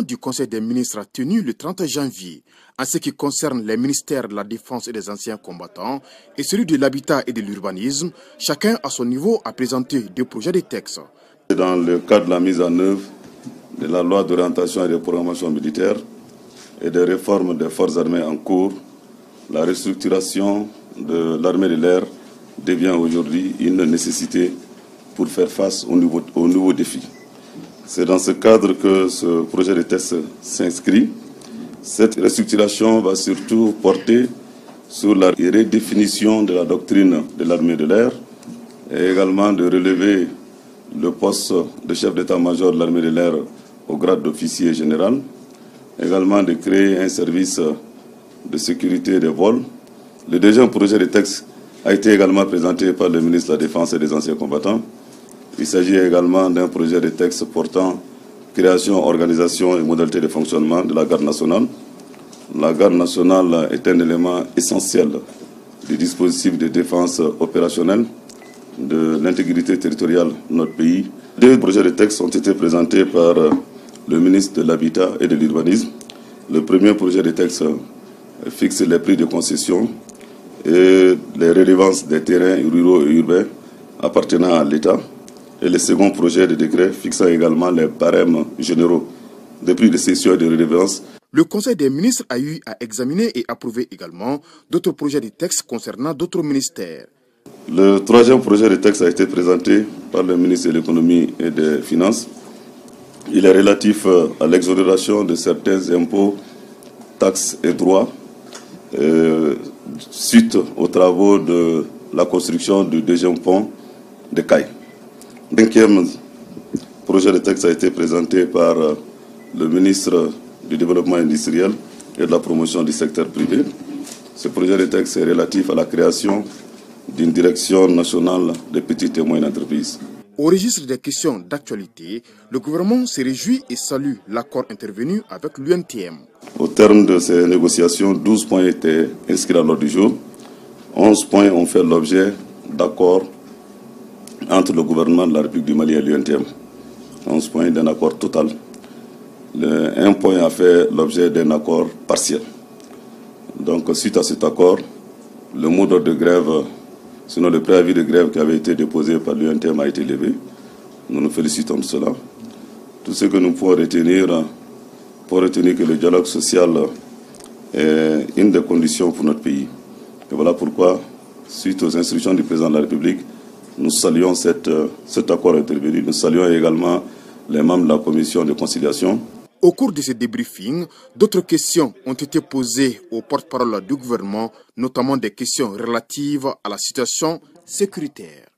Du Conseil des ministres tenu le 30 janvier en ce qui concerne les ministères de la Défense et des anciens combattants et celui de l'habitat et de l'urbanisme, chacun à son niveau a présenté deux projets de texte. Dans le cadre de la mise en œuvre de la loi d'orientation et de programmation militaire et des réformes des forces armées en cours, la restructuration de l'armée de l'air devient aujourd'hui une nécessité pour faire face aux nouveaux défis. C'est dans ce cadre que ce projet de texte s'inscrit. Cette restructuration va surtout porter sur la redéfinition de la doctrine de l'armée de l'air et également de relever le poste de chef d'état-major de l'armée de l'air au grade d'officier général, également de créer un service de sécurité des vols. Le deuxième projet de texte a été également présenté par le ministre de la Défense et des anciens combattants. Il s'agit également d'un projet de texte portant création, organisation et modalités de fonctionnement de la garde nationale. La garde nationale est un élément essentiel du dispositif de défense opérationnelle de l'intégrité territoriale de notre pays. Deux projets de texte ont été présentés par le ministre de l'Habitat et de l'Urbanisme. Le premier projet de texte fixe les prix de concession et les redevances des terrains ruraux et urbains appartenant à l'État. Et le second projet de décret fixant également les barèmes généraux des prix de cession et de redevance. Le Conseil des ministres a eu à examiner et approuver également d'autres projets de texte concernant d'autres ministères. Le troisième projet de texte a été présenté par le ministre de l'Économie et des Finances. Il est relatif à l'exonération de certains impôts, taxes et droits suite aux travaux de la construction du deuxième pont de Caille. Le cinquième projet de texte a été présenté par le ministre du Développement industriel et de la promotion du secteur privé. Ce projet de texte est relatif à la création d'une direction nationale des petites et moyennes entreprises. Au registre des questions d'actualité, le gouvernement se réjouit et salue l'accord intervenu avec l'UNTM. Au terme de ces négociations, 12 points étaient inscrits à l'ordre du jour. 11 points ont fait l'objet d'accords entre le gouvernement de la République du Mali et l'UNTM. 11 points d'un accord total. Un point a fait l'objet d'un accord partiel. Donc, suite à cet accord, le mot d'ordre de grève, sinon le préavis de grève qui avait été déposé par l'UNTM a été levé. Nous nous félicitons de cela. Tout ce que nous pouvons retenir, pour retenir que le dialogue social est une des conditions pour notre pays. Et voilà pourquoi, suite aux instructions du président de la République, nous saluons cet accord intervenu. Nous saluons également les membres de la commission de conciliation. Au cours de ce débriefing, d'autres questions ont été posées aux porte-parole du gouvernement, notamment des questions relatives à la situation sécuritaire.